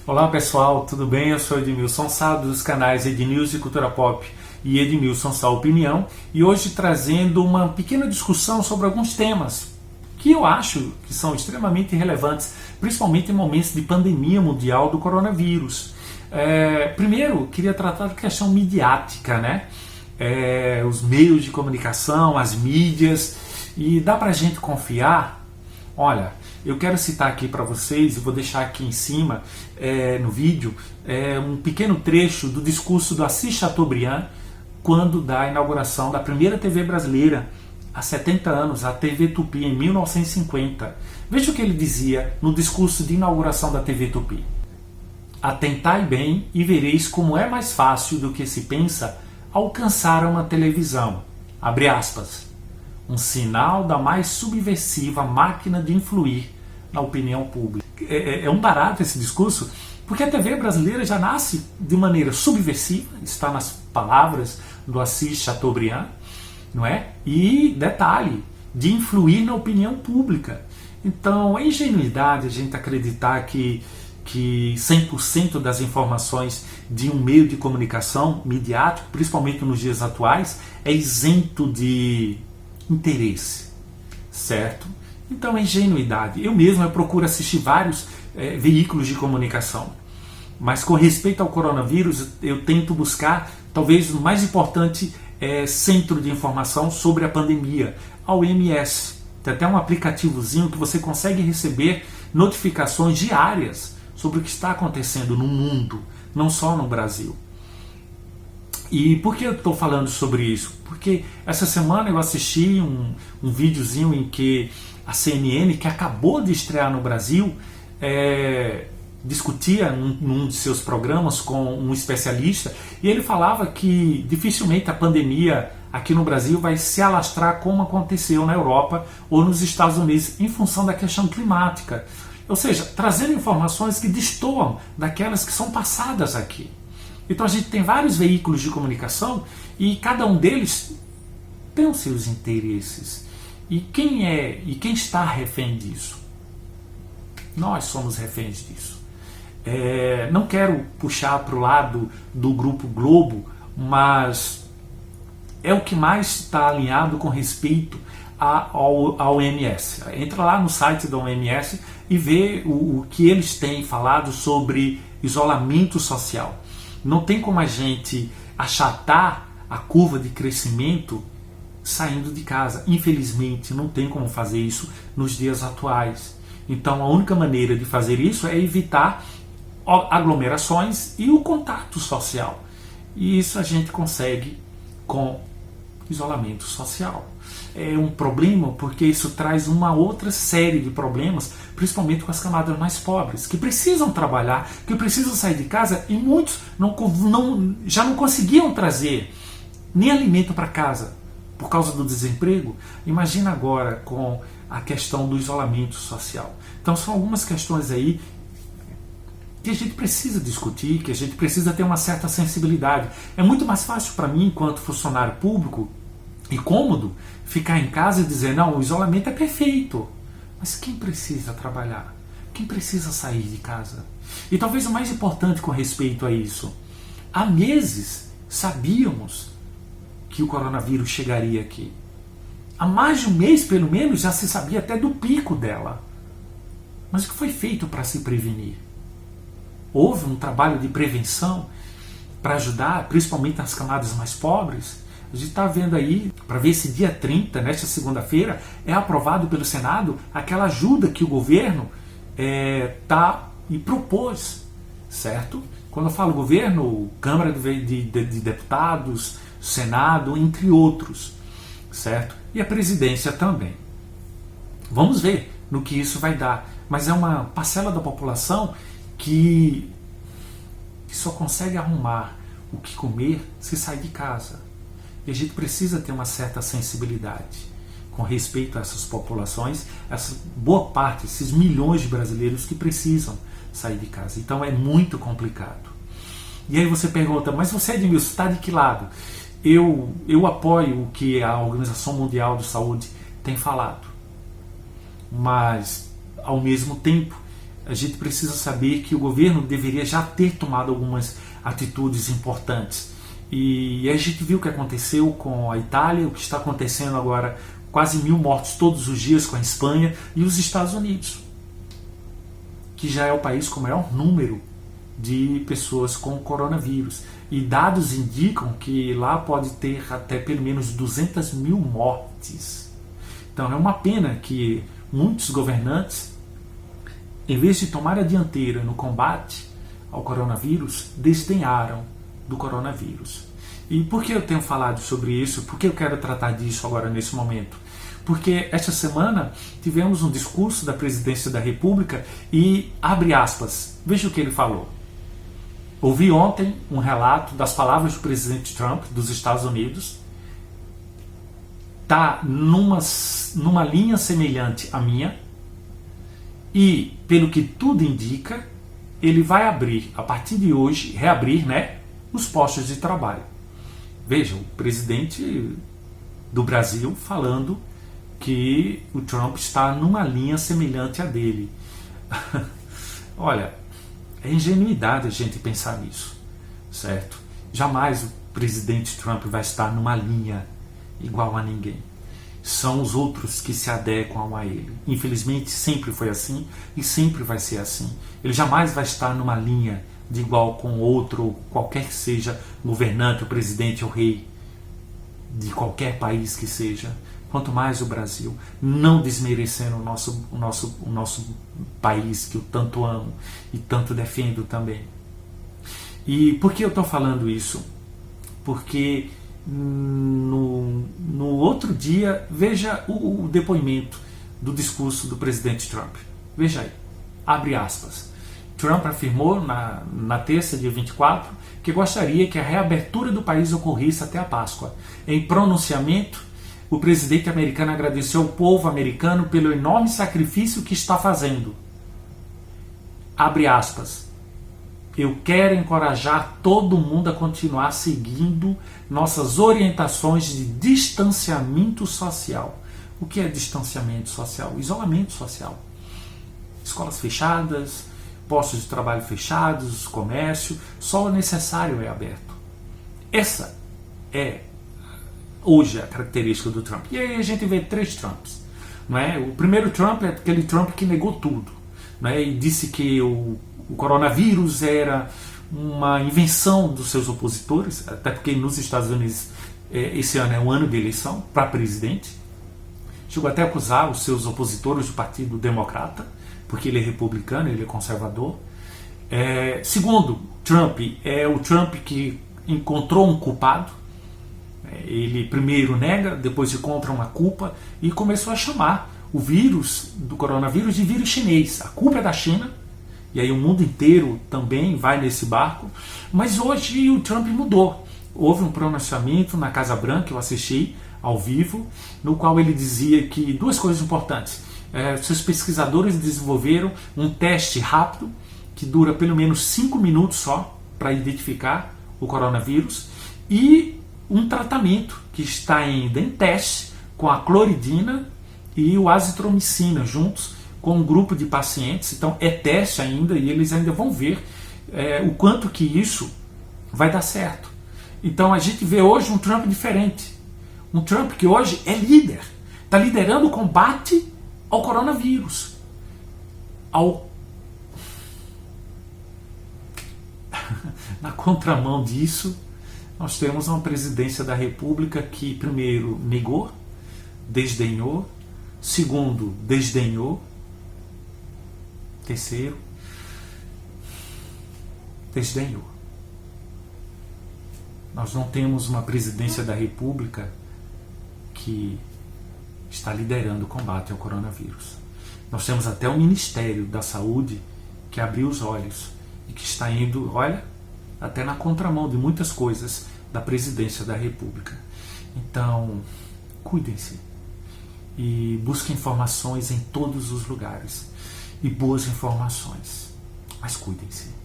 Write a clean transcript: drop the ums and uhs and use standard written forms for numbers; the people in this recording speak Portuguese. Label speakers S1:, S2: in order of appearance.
S1: Olá pessoal, tudo bem? Eu sou Edmilson Sá dos canais Ednews e Cultura Pop e Edmilson Sá Opinião, e hoje trazendo uma pequena discussão sobre alguns temas que eu acho que são extremamente relevantes, principalmente em momentos de pandemia mundial do coronavírus. Primeiro, queria tratar da questão midiática, né? Os meios de comunicação, as mídias, e dá pra gente confiar? Olha, eu quero citar aqui para vocês, e vou deixar aqui em cima no vídeo, um pequeno trecho do discurso do Assis Chateaubriand quando da inauguração da primeira TV brasileira, há 70 anos, a TV Tupi, em 1950. Veja o que ele dizia no discurso de inauguração da TV Tupi. Atentai bem e vereis como é mais fácil do que se pensa alcançar uma televisão. Abre aspas. Um sinal da mais subversiva máquina de influir na opinião pública. É um barato esse discurso, porque a TV brasileira já nasce de maneira subversiva, está nas palavras do Assis Chateaubriand, não é? E, detalhe, de influir na opinião pública. Então, é ingenuidade a gente acreditar que 100% das informações de um meio de comunicação midiático, principalmente nos dias atuais, é isento de interesse, certo? Então é ingenuidade. Eu procuro assistir vários veículos de comunicação, mas com respeito ao coronavírus eu tento buscar talvez o mais importante centro de informação sobre a pandemia, a OMS. Tem até um aplicativozinho que você consegue receber notificações diárias sobre o que está acontecendo no mundo, não só no Brasil. E por que eu estou falando sobre isso? Porque essa semana eu assisti um videozinho em que a CNN, que acabou de estrear no Brasil, discutia num de seus programas com um especialista, e ele falava que dificilmente a pandemia aqui no Brasil vai se alastrar como aconteceu na Europa ou nos Estados Unidos, em função da questão climática. Ou seja, trazendo informações que destoam daquelas que são passadas aqui. Então a gente tem vários veículos de comunicação e cada um deles tem os seus interesses. E quem está refém disso? Nós somos reféns disso. Não quero puxar para o lado do Grupo Globo, mas é o que mais está alinhado com respeito à OMS. Entra lá no site da OMS e vê o que eles têm falado sobre isolamento social. Não tem como a gente achatar a curva de crescimento saindo de casa. Infelizmente, não tem como fazer isso nos dias atuais. Então, a única maneira de fazer isso é evitar aglomerações e o contato social. E isso a gente consegue com isolamento social. É um problema porque isso traz uma outra série de problemas, principalmente com as camadas mais pobres, que precisam trabalhar, que precisam sair de casa, e muitos já não conseguiam trazer nem alimento para casa por causa do desemprego. Imagina agora com a questão do isolamento social. Então são algumas questões aí que a gente precisa discutir, que a gente precisa ter uma certa sensibilidade. É muito mais fácil para mim, enquanto funcionário público, e cômodo, ficar em casa e dizer, não, o isolamento é perfeito. Mas quem precisa trabalhar? Quem precisa sair de casa? E talvez o mais importante com respeito a isso, há meses sabíamos que o coronavírus chegaria aqui. Há mais de um mês, pelo menos, já se sabia até do pico dela. Mas o que foi feito para se prevenir? Houve um trabalho de prevenção para ajudar, principalmente as camadas mais pobres? A gente está vendo aí, para ver se dia 30, nesta segunda-feira, é aprovado pelo Senado aquela ajuda que o governo propôs, certo? Quando eu falo governo, Câmara de Deputados, Senado, entre outros, certo? E a presidência também. Vamos ver no que isso vai dar. Mas é uma parcela da população que só consegue arrumar o que comer se sai de casa. E a gente precisa ter uma certa sensibilidade com respeito a essas populações, essa boa parte, esses milhões de brasileiros que precisam sair de casa. Então é muito complicado. E aí você pergunta, mas você, Edmilson, está de que lado? Eu apoio o que a Organização Mundial de Saúde tem falado. Mas, ao mesmo tempo, a gente precisa saber que o governo deveria já ter tomado algumas atitudes importantes. E a gente viu o que aconteceu com a Itália, o que está acontecendo agora, quase 1000 mortos todos os dias com a Espanha e os Estados Unidos, que já é o país com o maior número de pessoas com coronavírus. E dados indicam que lá pode ter até pelo menos 200 mil mortes. Então é uma pena que muitos governantes, em vez de tomar a dianteira no combate ao coronavírus, desdenharam do coronavírus. E por que eu tenho falado sobre isso? Por que eu quero tratar disso agora nesse momento? Porque esta semana tivemos um discurso da presidência da República e, abre aspas, veja o que ele falou. Ouvi ontem um relato das palavras do presidente Trump dos Estados Unidos. Está numa linha semelhante à minha e, pelo que tudo indica, ele vai abrir, a partir de hoje, reabrir, os postos de trabalho. Veja, o presidente do Brasil falando que o Trump está numa linha semelhante à dele. Olha, é ingenuidade a gente pensar nisso, certo? Jamais o presidente Trump vai estar numa linha igual a ninguém. São os outros que se adequam a ele. Infelizmente sempre foi assim e sempre vai ser assim. Ele jamais vai estar numa linha de igual com outro, qualquer que seja governante, o presidente ou rei de qualquer país que seja. Quanto mais o Brasil, não desmerecendo o nosso país que eu tanto amo e tanto defendo também. E por que eu estou falando isso? Porque no outro dia, veja o depoimento do discurso do presidente Trump. Veja aí, abre aspas. Trump afirmou na terça, dia 24, que gostaria que a reabertura do país ocorresse até a Páscoa. Em pronunciamento, o presidente americano agradeceu ao povo americano pelo enorme sacrifício que está fazendo. Abre aspas. Eu quero encorajar todo mundo a continuar seguindo nossas orientações de distanciamento social. O que é distanciamento social? Isolamento social. Escolas fechadas, postos de trabalho fechados, comércio, só o necessário é aberto. Essa é hoje a característica do Trump. E aí a gente vê 3 Trumps. Não é? O primeiro Trump é aquele Trump que negou tudo. Não é? E disse que o coronavírus era uma invenção dos seus opositores, até porque nos Estados Unidos esse ano é um ano de eleição para presidente. Chegou até a acusar os seus opositores do Partido Democrata, porque ele é republicano, ele é conservador. Segundo Trump, é o Trump que encontrou um culpado. Ele primeiro nega, depois encontra uma culpa e começou a chamar o vírus do coronavírus de vírus chinês. A culpa é da China, e aí o mundo inteiro também vai nesse barco. Mas hoje o Trump mudou. Houve um pronunciamento na Casa Branca, eu assisti ao vivo, no qual ele dizia que 2 coisas importantes. Seus pesquisadores desenvolveram um teste rápido, que dura pelo menos 5 minutos só, para identificar o coronavírus, e um tratamento que está ainda em teste com a cloridina e o azitromicina juntos com um grupo de pacientes. Então é teste ainda e eles ainda vão ver o quanto que isso vai dar certo. Então a gente vê hoje um Trump diferente, um Trump que hoje é líder, está liderando o combate ao coronavírus, na contramão disso, nós temos uma presidência da República que, primeiro, negou, desdenhou, segundo, desdenhou, terceiro, desdenhou. Nós não temos uma presidência da República que está liderando o combate ao coronavírus. Nós temos até o Ministério da Saúde que abriu os olhos e que está indo, até na contramão de muitas coisas da presidência da República. Então, cuidem-se e busquem informações em todos os lugares e boas informações, mas cuidem-se.